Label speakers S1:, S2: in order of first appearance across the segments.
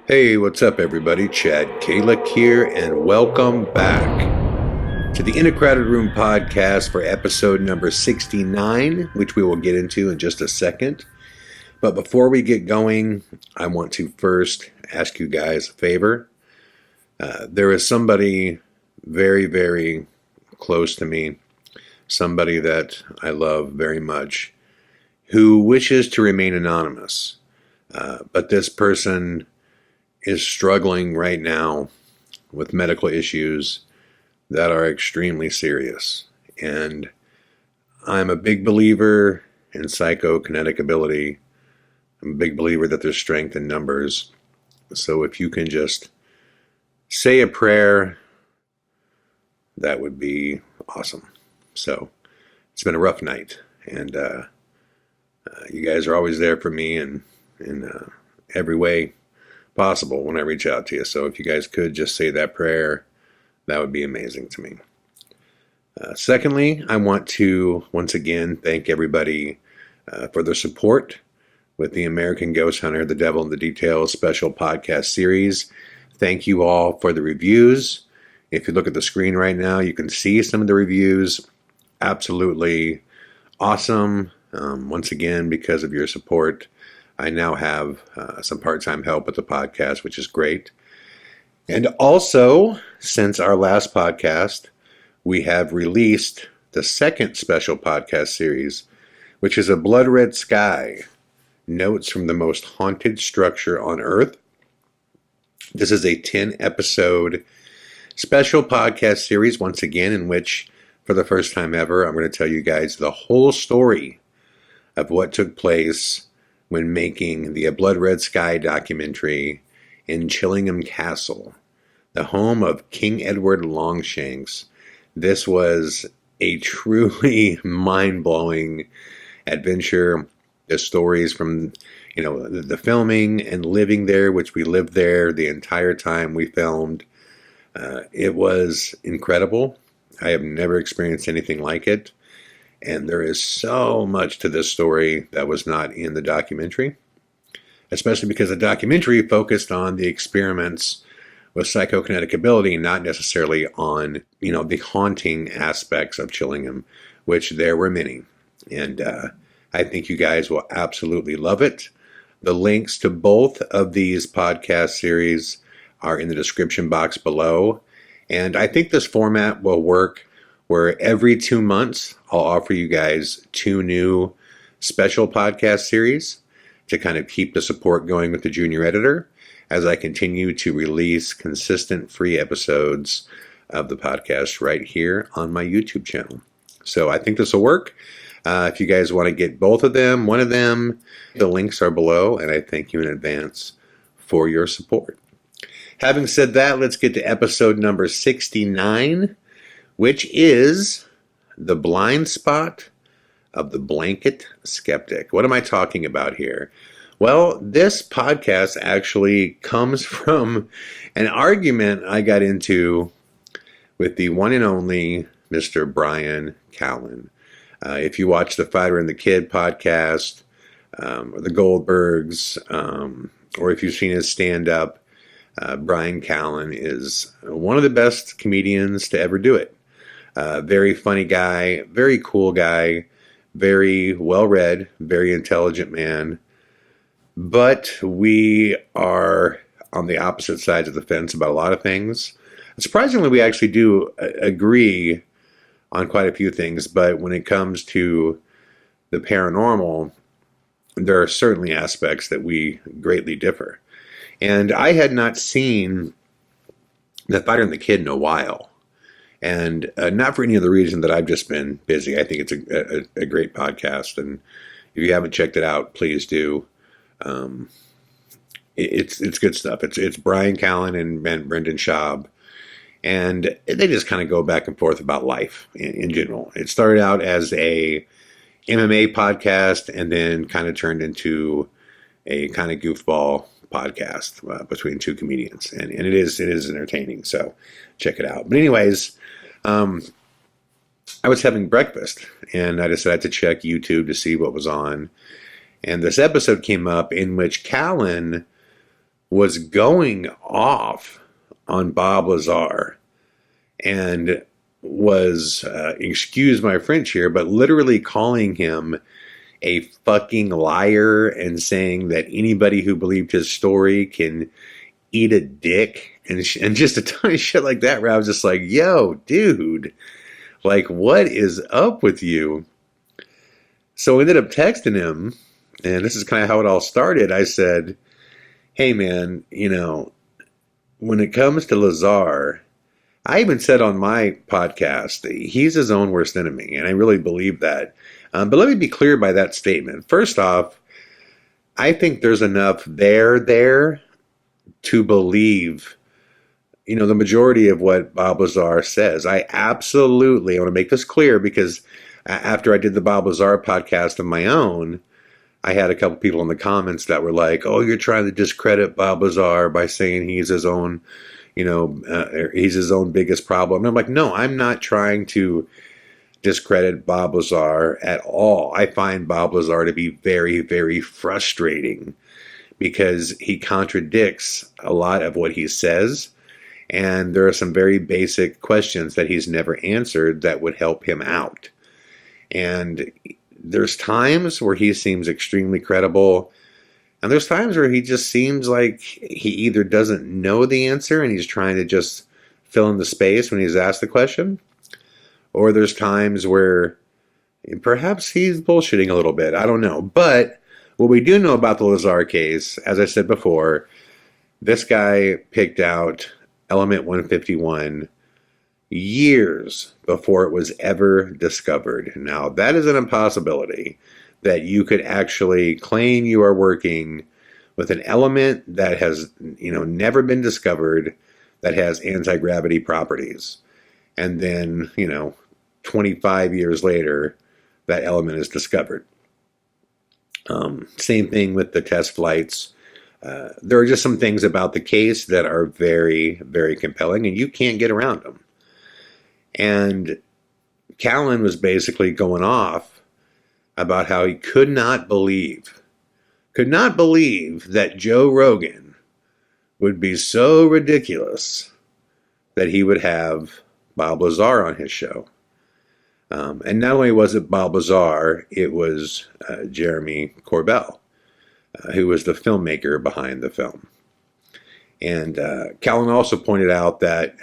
S1: Hey, what's up, everybody? Chad Calek here, and welcome back to the In a Crowded Room podcast for episode number 69, which we will get into in just a second. But before we get going, I want to first ask you guys a favor. There is somebody very, very close to me, somebody that I love very much, who wishes to remain anonymous. But this person is struggling right now with medical issues that are extremely serious. And I'm a big believer in psychokinetic ability. I'm a big believer that there's strength in numbers. So if you can just say a prayer, that would be awesome. So it's been a rough night, and you guys are always there for me in every way possible when I reach out to you. So if you guys could just say that prayer, that would be amazing to me. Secondly, I want to once again thank everybody for their support with the American Ghost Hunter, The Devil in the Details special podcast series. Thank you all for the reviews. If you look at the screen right now, you can see some of the reviews. Absolutely awesome. Once again, because of your support, I now have some part-time help with the podcast, which is great. And also, since our last podcast, we have released the second special podcast series, which is A Blood Red Sky, Notes from the Most Haunted Structure on Earth. This is a 10-episode special podcast series, once again, in which, for the first time ever, I'm going to tell you guys the whole story of what took place when making the A Blood Red Sky documentary in Chillingham Castle, the home of King Edward Longshanks. This was a truly mind-blowing adventure. The stories from, the filming and living there, which we lived there the entire time we filmed. It was incredible. I have never experienced anything like it. And there is so much to this story that was not in the documentary, especially because the documentary focused on the experiments with psychokinetic ability, not necessarily on, the haunting aspects of Chillingham, which there were many. And I think you guys will absolutely love it. The links to both of these podcast series are in the description box below. And I think this format will work where every 2 months, I'll offer you guys 2 new special podcast series to kind of keep the support going with the junior editor as I continue to release consistent free episodes of the podcast right here on my YouTube channel. So I think this will work. If you guys want to get both of them, one of them, the links are below, and I thank you in advance for your support. Having said that, let's get to episode number 69. Which is the blind spot of the blanket skeptic. What am I talking about here? Well, this podcast actually comes from an argument I got into with the one and only Mr. Bryan Callen. If you watch the Fighter and the Kid podcast, or the Goldbergs, or if you've seen his stand-up, Bryan Callen is one of the best comedians to ever do it. Very funny guy, very cool guy, very well-read, very intelligent man. But we are on the opposite sides of the fence about a lot of things. Surprisingly, we actually do agree on quite a few things, but when it comes to the paranormal, there are certainly aspects that we greatly differ. And I had not seen The Fighter and the Kid in a while. And not for any other reason that I've just been busy. I think it's a great podcast. And if you haven't checked it out, please do. It's good stuff. It's Bryan Callen and Brendan Schaub. And they just kind of go back and forth about life in general. It started out as a MMA podcast and then kind of turned into a kind of goofball podcast between 2 comedians. And it is entertaining. So check it out. But anyways, I was having breakfast and I decided to check YouTube to see what was on. And this episode came up in which Callen was going off on Bob Lazar and was, excuse my French here, but literally calling him a fucking liar and saying that anybody who believed his story can eat a dick and just a ton of shit like that, where I was just like, yo, dude, like, what is up with you? So I ended up texting him, and this is kind of how it all started. I said, hey, man, when it comes to Lazar, I even said on my podcast, he's his own worst enemy, and I really believe that. But let me be clear by that statement. First off, I think there's enough there to believe, the majority of what Bob Lazar says. I want to make this clear, because after I did the Bob Lazar podcast of my own, I had a couple people in the comments that were like, oh, you're trying to discredit Bob Lazar by saying he's his own, he's his own biggest problem. And I'm like, no, I'm not trying to discredit Bob Lazar at all. I find Bob Lazar to be very, very frustrating because he contradicts a lot of what he says. And there are some very basic questions that he's never answered that would help him out. And there's times where he seems extremely credible, and there's times where he just seems like he either doesn't know the answer and he's trying to just fill in the space when he's asked the question, or there's times where perhaps he's bullshitting a little bit. I don't know. But what we do know about the Lazar case, as I said before, this guy picked out element 151 years before it was ever discovered. Now, that is an impossibility, that you could actually claim you are working with an element that has, never been discovered, that has anti-gravity properties. And then, 25 years later, that element is discovered. Same thing with the test flights. There are just some things about the case that are very, very compelling, and you can't get around them. And Callen was basically going off about how he could not believe that Joe Rogan would be so ridiculous that he would have Bob Lazar on his show. And not only was it Bob Lazar, it was Jeremy Corbell, who was the filmmaker behind the film. And Callen also pointed out that,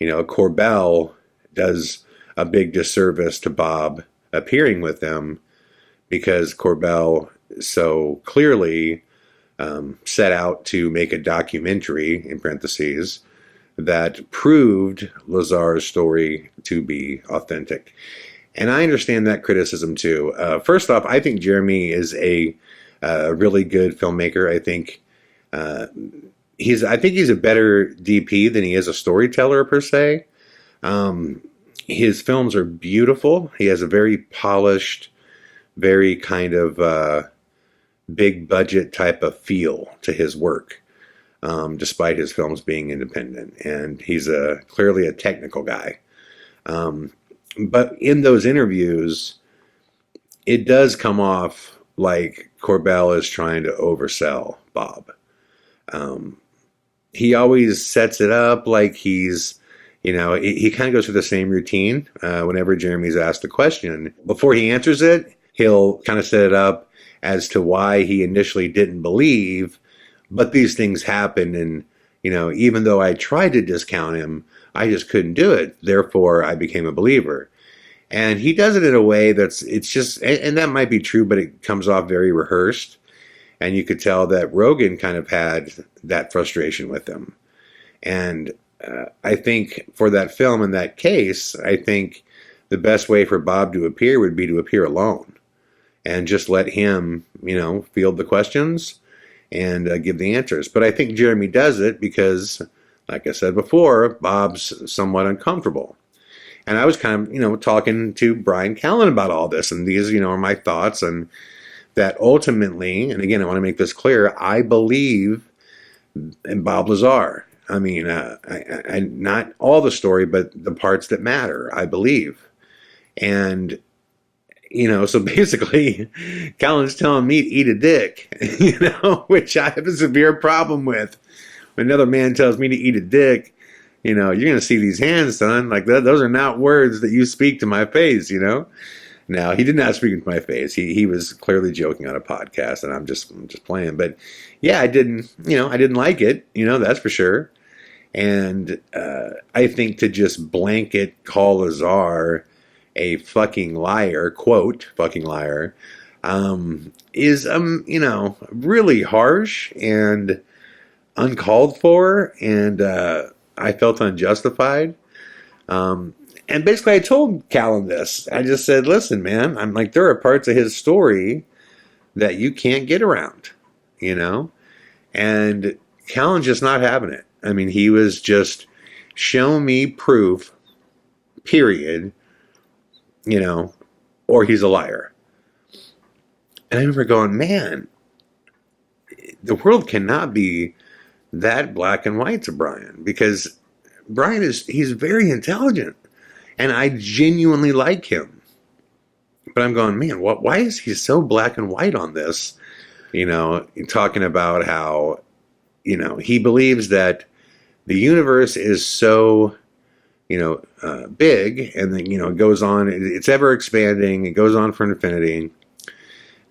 S1: Corbell does a big disservice to Bob appearing with them, because Corbell so clearly set out to make a documentary, in parentheses, that proved Lazar's story to be authentic. And I understand that criticism too. First off, I think Jeremy is a really good filmmaker. I think he's a better DP than he is a storyteller per se. His films are beautiful. He has a very polished, very kind of big budget type of feel to his work, despite his films being independent. And he's clearly a technical guy. But in those interviews, it does come off like Corbell is trying to oversell Bob. He always sets it up like he's, he kind of goes through the same routine whenever Jeremy's asked a question. Before he answers it, he'll kind of set it up as to why he initially didn't believe, but these things happen, and, even though I tried to discount him, I just couldn't do it. Therefore, I became a believer. And he does it in a way it's just, and that might be true, but it comes off very rehearsed. And you could tell that Rogan kind of had that frustration with him. And I think for that film, in that case, I think the best way for Bob to appear would be to appear alone and just let him, field the questions and give the answers. But I think Jeremy does it because, like I said before, Bob's somewhat uncomfortable. And I was kind of, talking to Bryan Callen about all this, and these, are my thoughts, and that ultimately, and again, I want to make this clear, I believe in Bob Lazar. I mean, I not all the story, but the parts that matter, I believe. And So basically, Callen's telling me to eat a dick, which I have a severe problem with. When another man tells me to eat a dick, you're going to see these hands, son. Like, those are not words that you speak to my face, Now, he did not speak to my face. He was clearly joking on a podcast, and I'm just playing. But yeah, I didn't like it, that's for sure. And I think to just blanket call Lazar a fucking liar, quote, fucking liar, is, really harsh and uncalled for, and I felt unjustified. And basically I told Callen this. I just said, listen, man, I'm like, there are parts of his story that you can't get around, and Callen's just not having it. I mean, he was just, show me proof, period, or he's a liar. And I remember going, man, the world cannot be that black and white to Bryan, because Bryan he's very intelligent, and I genuinely like him. But I'm going, man, why is he so black and white on this? Talking about how, he believes that the universe is so, big, and then, it goes on, it's ever expanding, it goes on for infinity,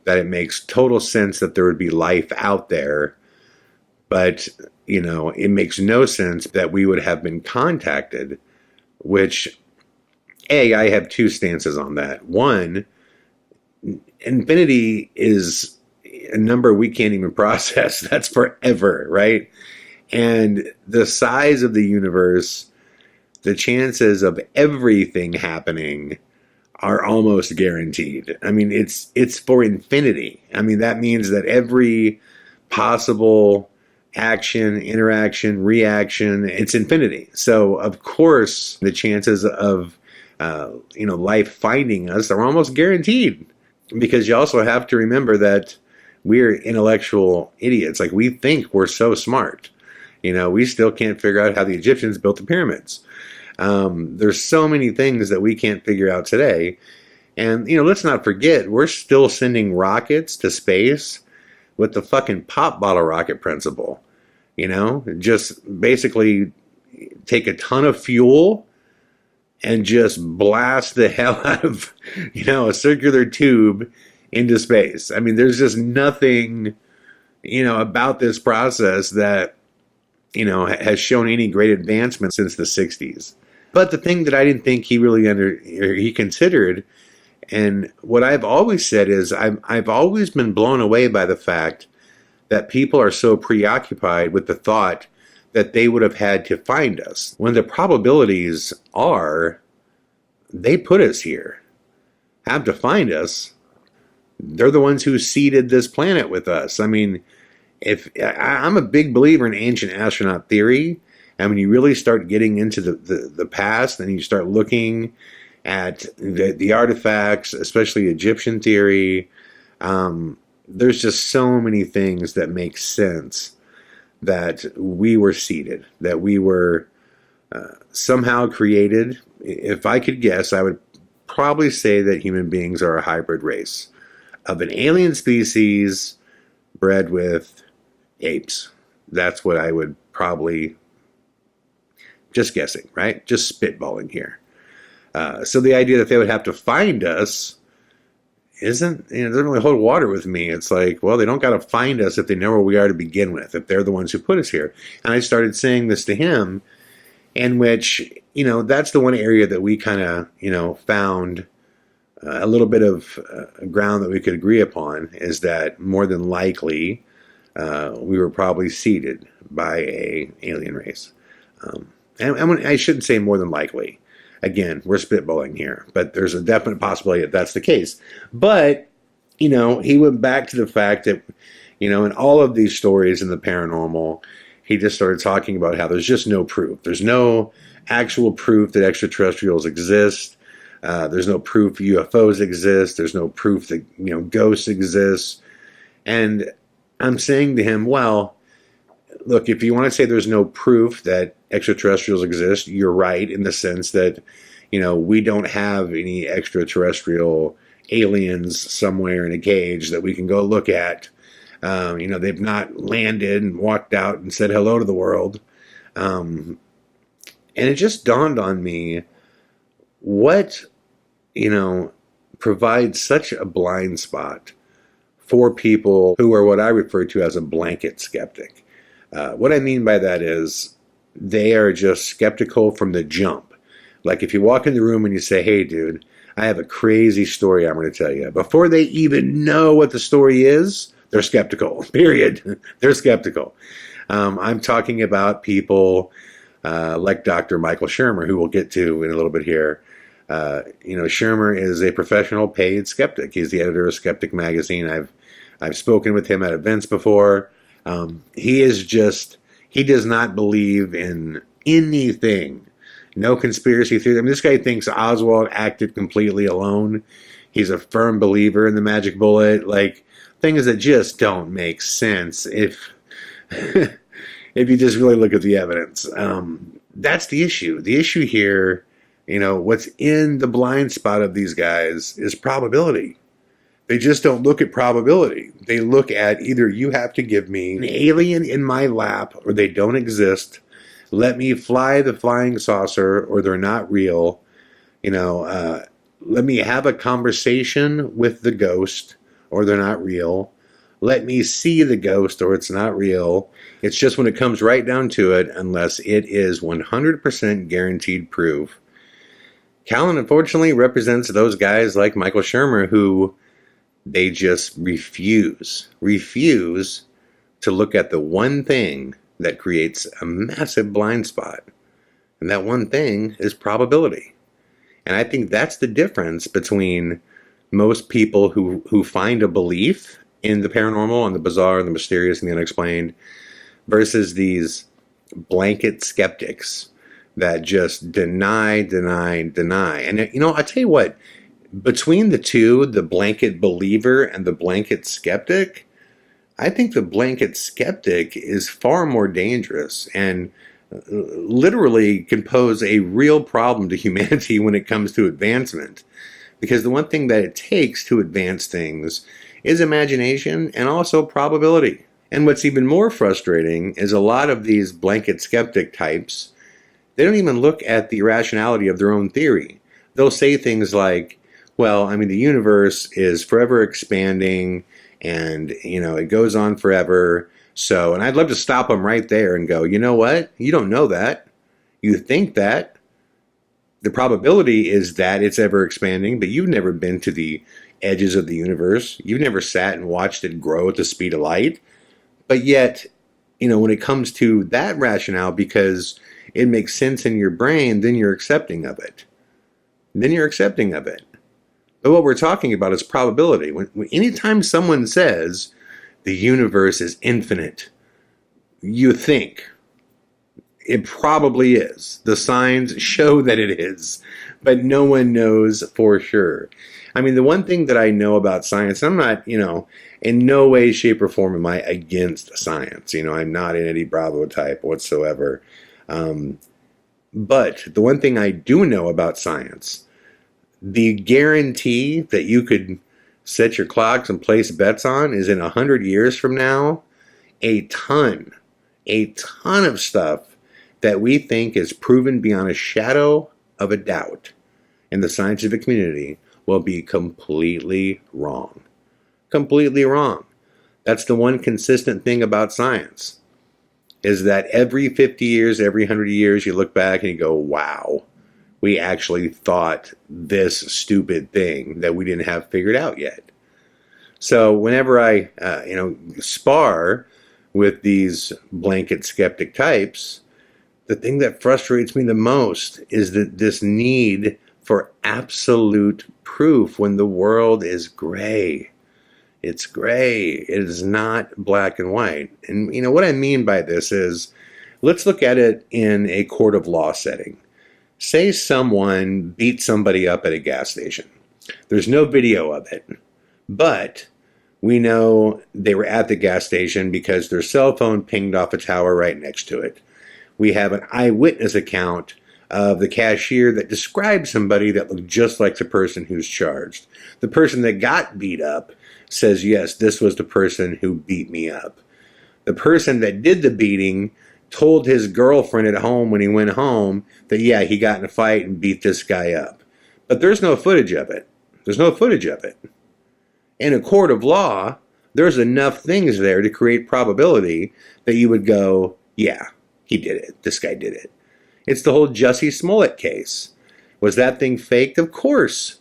S1: that it makes total sense that there would be life out there. But, it makes no sense that we would have been contacted, which, I have two stances on that. One, infinity is a number we can't even process. That's forever, right? And the size of the universe, the chances of everything happening are almost guaranteed. I mean, it's for infinity. I mean, that means that every possible action, interaction, reaction, it's infinity. So, of course, the chances of, life finding us are almost guaranteed, because you also have to remember that we're intellectual idiots. Like, we think we're so smart. We still can't figure out how the Egyptians built the pyramids. There's so many things that we can't figure out today. And, let's not forget, we're still sending rockets to space with the fucking pop bottle rocket principle. Just basically take a ton of fuel and just blast the hell out of, a circular tube into space. I mean, there's just nothing, about this process that, has shown any great advancement since the 60s. But the thing that I didn't think he really he considered, and what I've always said is I've always been blown away by the fact that people are so preoccupied with the thought that they would have had to find us, when the probabilities are they put us here, have to find us. They're the ones who seeded this planet with us. I mean, I'm a big believer in ancient astronaut theory, and when you really start getting into the past, and you start looking at the artifacts, especially Egyptian theory, there's just so many things that make sense that we were seeded, that we were somehow created. If I could guess, I would probably say that human beings are a hybrid race of an alien species bred with apes. That's what I would probably, just guessing, right? Just spitballing here. So the idea that they would have to find us doesn't really hold water with me. It's like, well, they don't got to find us if they know where we are to begin with, if they're the ones who put us here. And I started saying this to him, in which, that's the one area that we kind of, found a little bit of ground that we could agree upon, is that more than likely we were probably seeded by a alien race. And I shouldn't say more than likely. Again, we're spitballing here, but there's a definite possibility that that's the case. But, he went back to the fact that, in all of these stories in the paranormal, he just started talking about how there's just no proof. There's no actual proof that extraterrestrials exist. There's no proof UFOs exist. There's no proof that, ghosts exist. And I'm saying to him, well, look, if you want to say there's no proof that extraterrestrials exist, you're right, in the sense that, we don't have any extraterrestrial aliens somewhere in a cage that we can go look at. They've not landed and walked out and said hello to the world. And it just dawned on me what, provides such a blind spot for people who are what I refer to as a blanket skeptic. What I mean by that is they are just skeptical from the jump. Like if you walk in the room and you say, hey, dude, I have a crazy story I'm going to tell you. Before they even know what the story is, they're skeptical, period. They're skeptical. I'm talking about people like Dr. Michael Shermer, who we'll get to in a little bit here. Shermer is a professional paid skeptic. He's the editor of Skeptic magazine. I've spoken with him at events before. He does not believe in anything. No conspiracy theory. I mean, this guy thinks Oswald acted completely alone. He's a firm believer in the magic bullet. Like, things that just don't make sense if you just really look at the evidence. That's the issue. The issue here, what's in the blind spot of these guys is probability. They just don't look at probability. They look at either you have to give me an alien in my lap or they don't exist. Let me fly the flying saucer or they're not real. Let me have a conversation with the ghost or they're not real. Let me see the ghost or it's not real. It's just when it comes right down to it, unless it is 100% guaranteed proof. Callen, unfortunately, represents those guys like Michael Shermer who they just refuse to look at the one thing that creates a massive blind spot. And that one thing is probability. And I think that's the difference between most people who find a belief in the paranormal and the bizarre and the mysterious and the unexplained versus these blanket skeptics that just deny. And, I tell you what, between the two, the blanket believer and the blanket skeptic, I think the blanket skeptic is far more dangerous and literally can pose a real problem to humanity when it comes to advancement. Because the one thing that it takes to advance things is imagination and also probability. And what's even more frustrating is a lot of these blanket skeptic types, they don't even look at the rationality of their own theory. They'll say things like, well, the universe is forever expanding and, it goes on forever. So, and I'd love to stop them right there and go, you know what? You don't know that. You think that. The probability is that it's ever expanding, but you've never been to the edges of the universe. You've never sat and watched it grow at the speed of light. But yet, when it comes to that rationale, because it makes sense in your brain, then you're accepting of it. But what we're talking about is probability. Anytime someone says the universe is infinite, you think it probably is. The signs show that it is, but no one knows for sure. The one thing that I know about science, I'm not, in no way, shape, or form am I against science. I'm not an Eddie Bravo type whatsoever. But the one thing I do know about science, the guarantee that you could set your clocks and place bets on is in 100 years from now, a ton of stuff that we think is proven beyond a shadow of a doubt in the scientific community will be completely wrong. Completely wrong. That's the one consistent thing about science, is that every 50 years, every 100 years, you look back and you go, wow, we actually thought this stupid thing that we didn't have figured out yet. So whenever I, spar with these blanket skeptic types, the thing that frustrates me the most is that this need for absolute proof when the world is gray. It's gray. It is not black and white. And what I mean by this is, let's look at it in a court of law setting. Say someone beat somebody up at a gas station. There's no video of it, but we know they were at the gas station because their cell phone pinged off a tower right next to it. We have an eyewitness account of the cashier that described somebody that looked just like the person who's charged. The person that got beat up says, yes, this was the person who beat me up. The person that did the beating told his girlfriend at home when he went home that, yeah, he got in a fight and beat this guy up. But there's no footage of it. There's no footage of it. In a court of law, there's enough things there to create probability that you would go, yeah, he did it. This guy did it. It's the whole Jussie Smollett case. Was that thing faked? Of course.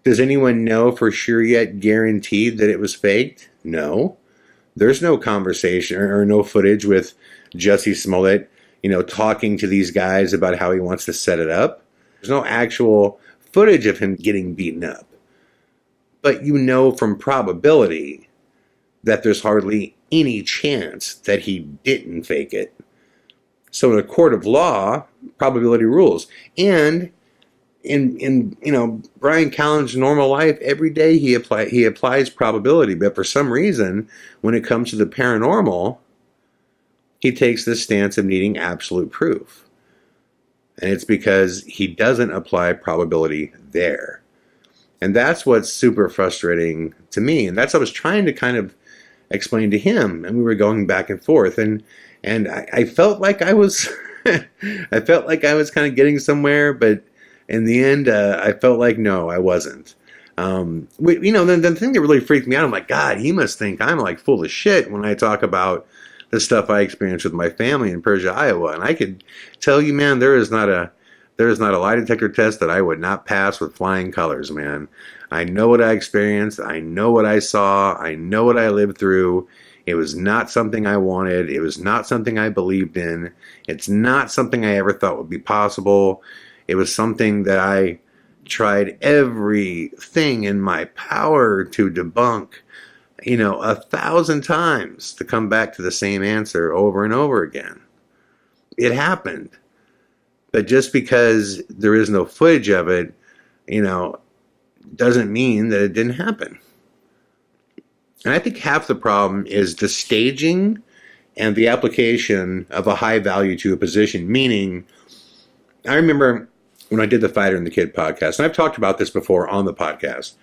S1: Does anyone know for sure yet, guaranteed, that it was faked? No. There's no conversation or no footage with Jussie Smollett, talking to these guys about how he wants to set it up. There's no actual footage of him getting beaten up. But you know from probability that there's hardly any chance that he didn't fake it. So in a court of law, probability rules. And in Bryan Callen's normal life, every day he applies probability. But for some reason, when it comes to the paranormal, he takes this stance of needing absolute proof. And it's because he doesn't apply probability there. And that's what's super frustrating to me. And that's what I was trying to kind of explain to him. And we were going back and forth. And I felt like I was I felt like I was kind of getting somewhere, but in the end, I felt like, no, I wasn't. The thing that really freaked me out, I'm like, God, he must think I'm like full of shit when I talk about the stuff I experienced with my family in Persia, Iowa. And I could tell you, man, there is not a lie detector test that I would not pass with flying colors, man. I know what I experienced. I know what I saw. I know what I lived through. It was not something I wanted. It was not something I believed in. It's not something I ever thought would be possible. It was something that I tried everything in my power to debunk, 1,000 times to come back to the same answer over and over again. It happened. But just because there is no footage of it, doesn't mean that it didn't happen. And I think half the problem is the staging and the application of a high value to a position. Meaning, I remember when I did the Fighter and the Kid podcast, and I've talked about this before on the podcast.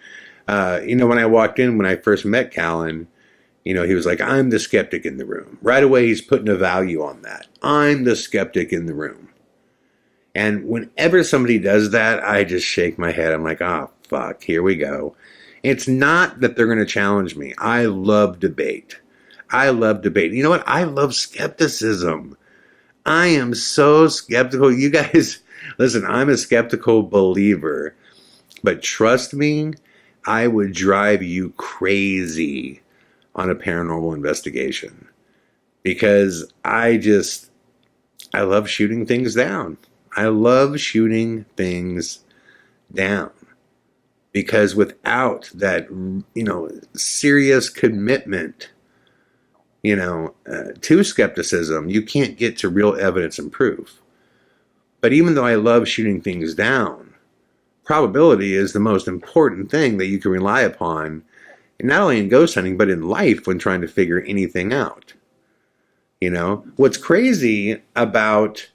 S1: When I walked in, when I first met Callen, he was like, I'm the skeptic in the room. Right away, he's putting a value on that. I'm the skeptic in the room. And whenever somebody does that, I just shake my head. I'm like, oh, fuck, here we go. It's not that they're going to challenge me. I love debate. You know what? I love skepticism. I am so skeptical. You guys, listen, I'm a skeptical believer. But trust me, I would drive you crazy on a paranormal investigation. Because I love shooting things down. I love shooting things down. Because without that, serious commitment, to skepticism, you can't get to real evidence and proof. But even though I love shooting things down, probability is the most important thing that you can rely upon, not only in ghost hunting, but in life when trying to figure anything out. What's crazy about,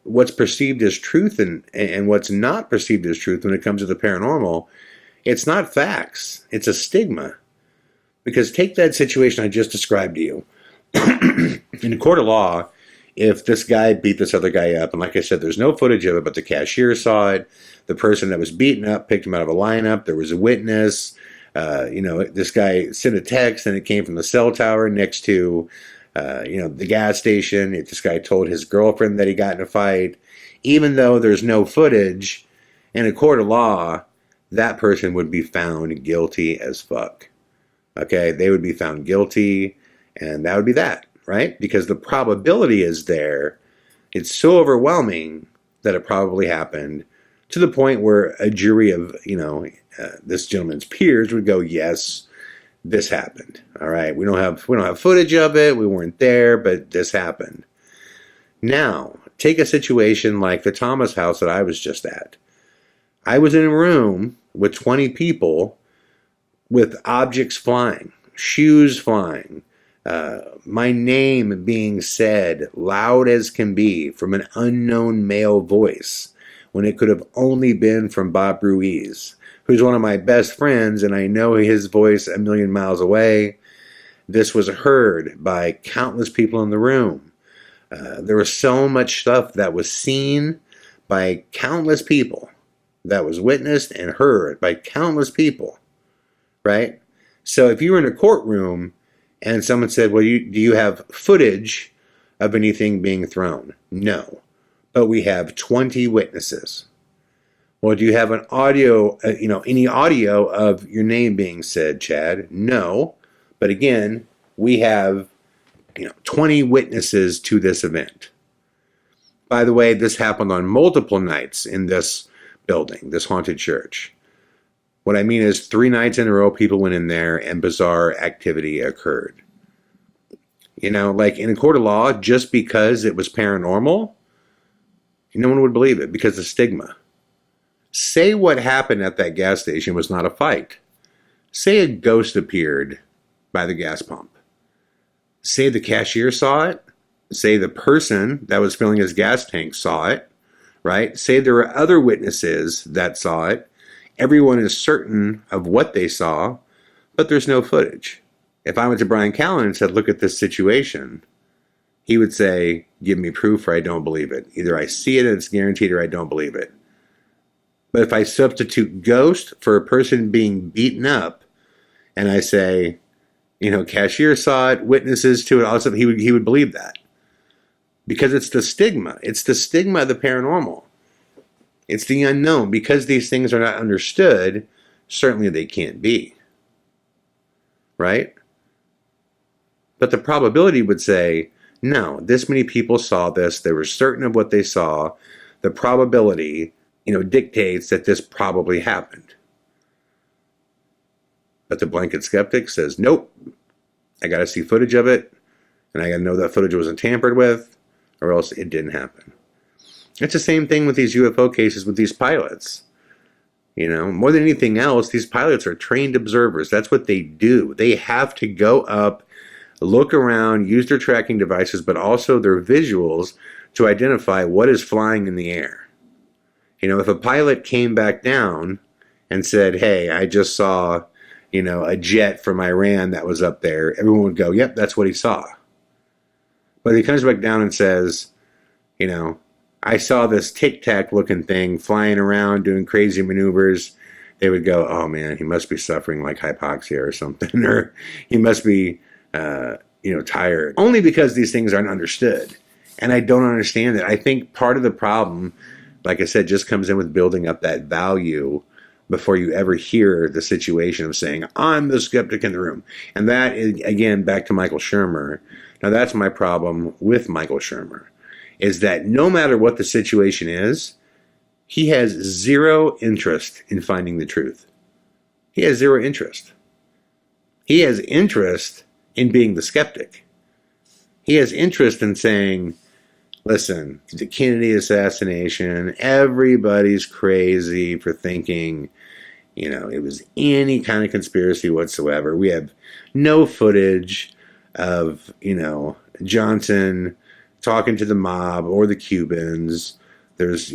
S1: what's perceived as truth and what's not perceived as truth when it comes to the paranormal, it's not facts. It's a stigma. Because take that situation I just described to you. In a court of law, if this guy beat this other guy up, and like I said, there's no footage of it, but the cashier saw it, the person that was beaten up picked him out of a lineup, there was a witness, this guy sent a text and it came from the cell tower next to the gas station. This guy told his girlfriend that he got in a fight. Even though there's no footage, in a court of law, that person would be found guilty as fuck. Okay, they would be found guilty, and that would be that, right? Because the probability is there. It's so overwhelming that it probably happened to the point where a jury of, this gentleman's peers would go, yes, this happened. All right, we don't have footage of it. We weren't there, but this happened. Now, take a situation like the Thomas house that I was just at. I was in a room with 20 people with objects flying, shoes flying, My name being said loud as can be from an unknown male voice when it could have only been from Bob Ruiz, who's one of my best friends, and I know his voice a million miles away. This was heard by countless people in the room. There was so much stuff that was seen by countless people, that was witnessed and heard by countless people, right? So if you were in a courtroom and someone said, well, do you have footage of anything being thrown? No. But we have 20 witnesses. Well, do you have an audio, any audio of your name being said, Chad? No. But again, we have 20 witnesses to this event. By the way, this happened on multiple nights in this building, this haunted church. What I mean is 3 nights in a row, people went in there and bizarre activity occurred. Like in a court of law, just because it was paranormal, no one would believe it because of stigma. Say what happened at that gas station was not a fight. Say a ghost appeared by the gas pump. Say the cashier saw it. Say the person that was filling his gas tank saw it, right? Say there were other witnesses that saw it. Everyone is certain of what they saw, but there's no footage. If I went to Bryan Callen and said, look at this situation, he would say, give me proof or I don't believe it. Either I see it and it's guaranteed or I don't believe it. But if I substitute ghost for a person being beaten up and I say, cashier saw it, witnesses to it, also he would believe that. Because it's the stigma. It's the stigma of the paranormal. It's the unknown. Because these things are not understood, certainly they can't be. Right? But the probability would say, no, this many people saw this. They were certain of what they saw. The probability, dictates that this probably happened. But the blanket skeptic says, nope, I got to see footage of it, and I got to know that footage wasn't tampered with, or else it didn't happen. It's the same thing with these UFO cases with these pilots. More than anything else, these pilots are trained observers. That's what they do. They have to go up, look around, use their tracking devices, but also their visuals to identify what is flying in the air. If a pilot came back down and said, hey, I just saw, a jet from Iran that was up there, everyone would go, yep, that's what he saw. But if he comes back down and says, I saw this tic-tac looking thing flying around doing crazy maneuvers, they would go, oh man, he must be suffering like hypoxia or something, or he must be, tired. Only because these things aren't understood. And I don't understand it. I think part of the problem, like I said, just comes in with building up that value before you ever hear the situation of saying, I'm the skeptic in the room. And that is, again, back to Michael Shermer. Now, that's my problem with Michael Shermer, is that no matter what the situation is, he has zero interest in finding the truth. He has zero interest. He has interest in being the skeptic. He has interest in saying, listen, the Kennedy assassination, everybody's crazy for thinking, it was any kind of conspiracy whatsoever. We have no footage of, Johnson talking to the mob or the Cubans. There's,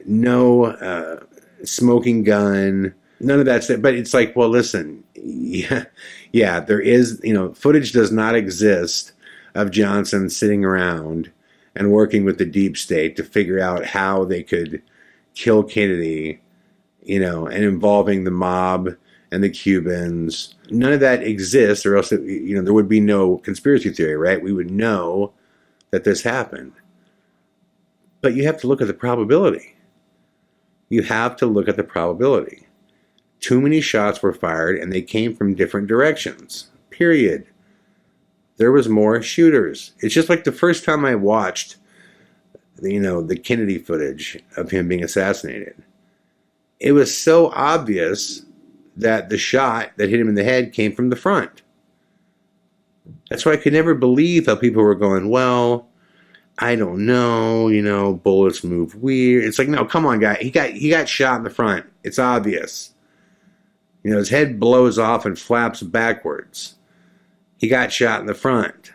S1: no smoking gun, none of that's it. But it's like, well, listen, yeah, there is, footage does not exist of Johnson sitting around and working with the deep state to figure out how they could kill Kennedy, and involving the mob and the Cubans. None of that exists, or else, there would be no conspiracy theory, right? We would know that this happened. But you have to look at the probability. You have to look at the probability. Too many shots were fired, and they came from different directions, period. There was more shooters. It's just like the first time I watched, the Kennedy footage of him being assassinated. It was so obvious that the shot that hit him in the head came from the front. That's why I could never believe how people were going, well, I don't know, bullets move weird. It's like, no, come on, guy. He got shot in the front. It's obvious. His head blows off and flaps backwards. he got shot in the front.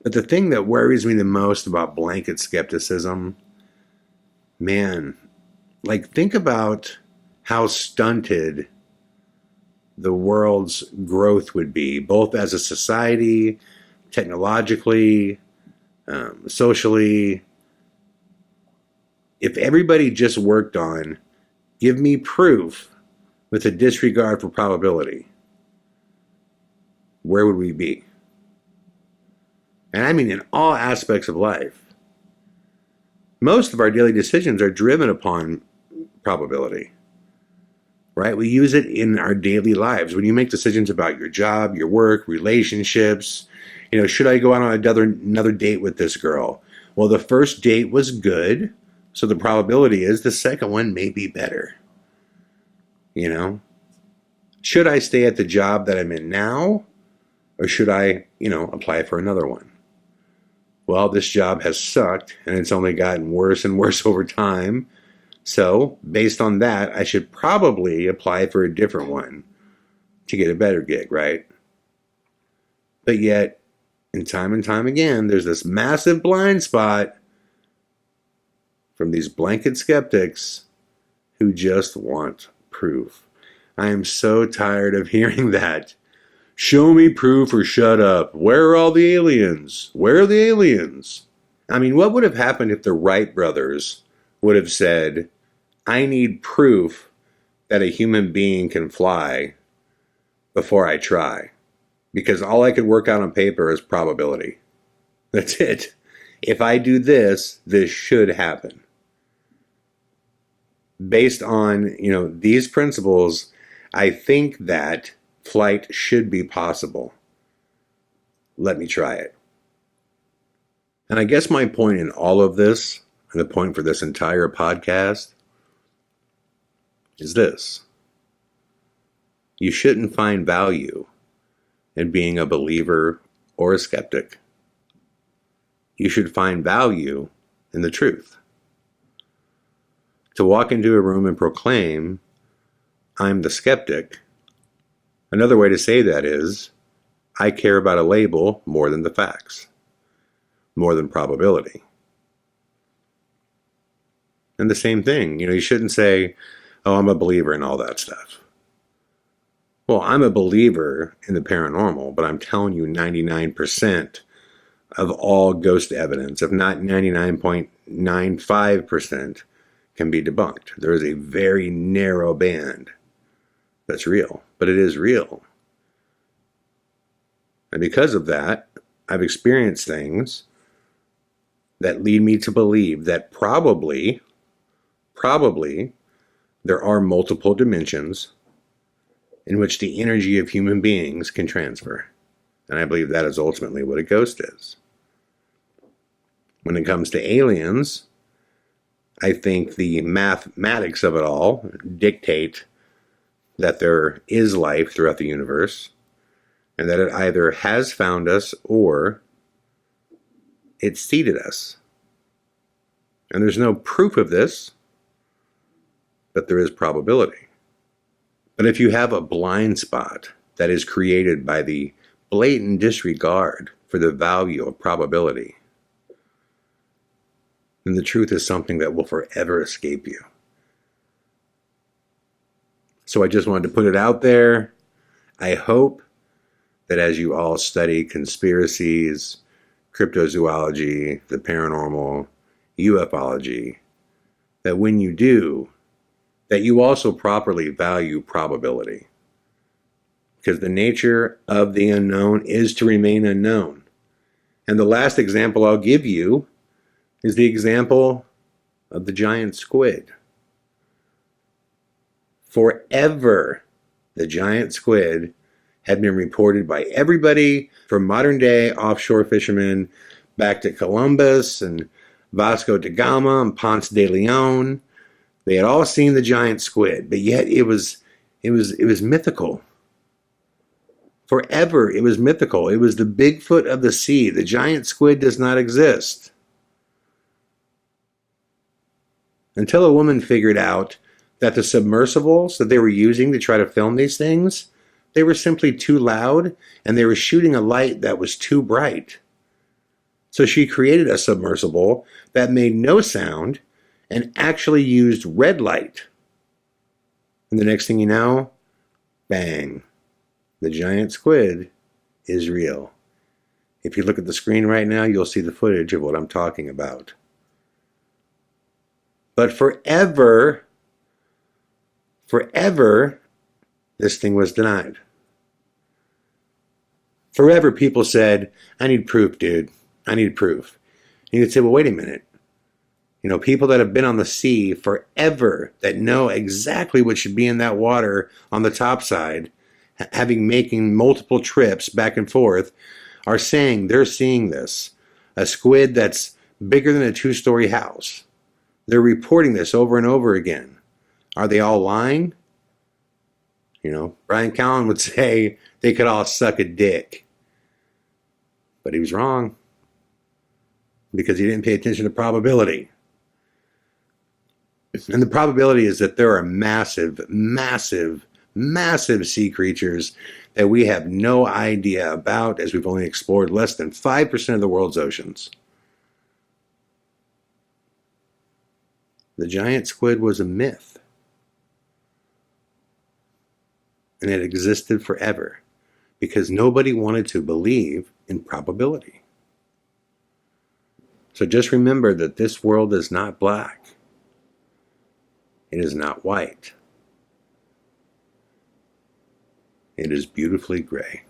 S1: But the thing that worries me the most about blanket skepticism, man, like think about how stunted the world's growth would be, both as a society, technologically, socially, if everybody just worked on give me proof with a disregard for probability. Where would we be? And I mean in all aspects of life. Most of our daily decisions are driven upon probability, right? We use it in our daily lives. When you make decisions about your job, your work, relationships, should I go out on another date with this girl? Well, the first date was good, so the probability is the second one may be better. Should I stay at the job that I'm in now, or should I, apply for another one? Well, this job has sucked, and it's only gotten worse and worse over time. So, based on that, I should probably apply for a different one to get a better gig, right? But yet, and time again, there's this massive blind spot from these blanket skeptics who just want proof. I am so tired of hearing that. Show me proof or shut up. Where are all the aliens? Where are the aliens? I mean, what would have happened if the Wright brothers would have said, I need proof that a human being can fly before I try? Because all I could work out on paper is probability. That's it. If I do this, this should happen. Based on, these principles, I think that flight should be possible. Let me try it. And I guess my point in all of this, and the point for this entire podcast, is this. You shouldn't find value in being a believer or a skeptic. You should find value in the truth. To walk into a room and proclaim, I'm the skeptic, another way to say that is, I care about a label more than the facts, more than probability. And the same thing, you shouldn't say, oh, I'm a believer in all that stuff. Well, I'm a believer in the paranormal, but I'm telling you 99% of all ghost evidence, if not 99.95%, can be debunked. There is a very narrow band that's real, but it is real. And because of that, I've experienced things that lead me to believe that probably, there are multiple dimensions in which the energy of human beings can transfer. And I believe that is ultimately what a ghost is. When it comes to aliens, I think the mathematics of it all dictate that there is life throughout the universe, and that it either has found us or it seeded us. And there's no proof of this, but there is probability. But if you have a blind spot that is created by the blatant disregard for the value of probability, then the truth is something that will forever escape you. So I just wanted to put it out there. I hope that as you all study conspiracies, cryptozoology, the paranormal, ufology, that when you do, that you also properly value probability. Because the nature of the unknown is to remain unknown. And the last example I'll give you is the example of the giant squid. Forever, the giant squid had been reported by everybody from modern day offshore fishermen back to Columbus and Vasco da Gama and Ponce de Leon. They had all seen the giant squid, but yet it was mythical. Forever, it was mythical. It was the Bigfoot of the sea. The giant squid does not exist. Until a woman figured out that the submersibles that they were using to try to film these things They were simply too loud, and they were shooting a light that was too bright. So she created a submersible that made no sound and actually used red light. And the next thing you know, bang, the giant squid is real. If you look at the screen right now, you'll see the footage of what I'm talking about. But forever, this thing was denied. Forever, people said, I need proof, dude. I need proof. And you'd say, well, wait a minute. People that have been on the sea forever, that know exactly what should be in that water on the top side, making multiple trips back and forth, are saying they're seeing this. A squid that's bigger than a 2-story house. They're reporting this over and over again. Are they all lying? Bryan Callen would say they could all suck a dick. But he was wrong. Because he didn't pay attention to probability. And the probability is that there are massive, massive, massive sea creatures that we have no idea about, as we've only explored less than 5% of the world's oceans. The giant squid was a myth. And it existed forever because nobody wanted to believe in probability. So just remember that this world is not black. It is not white. It is beautifully gray.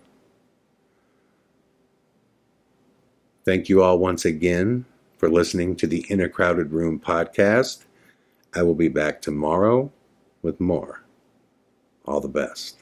S1: Thank you all once again for listening to the In a Crowded Room podcast. I will be back tomorrow with more. All the best.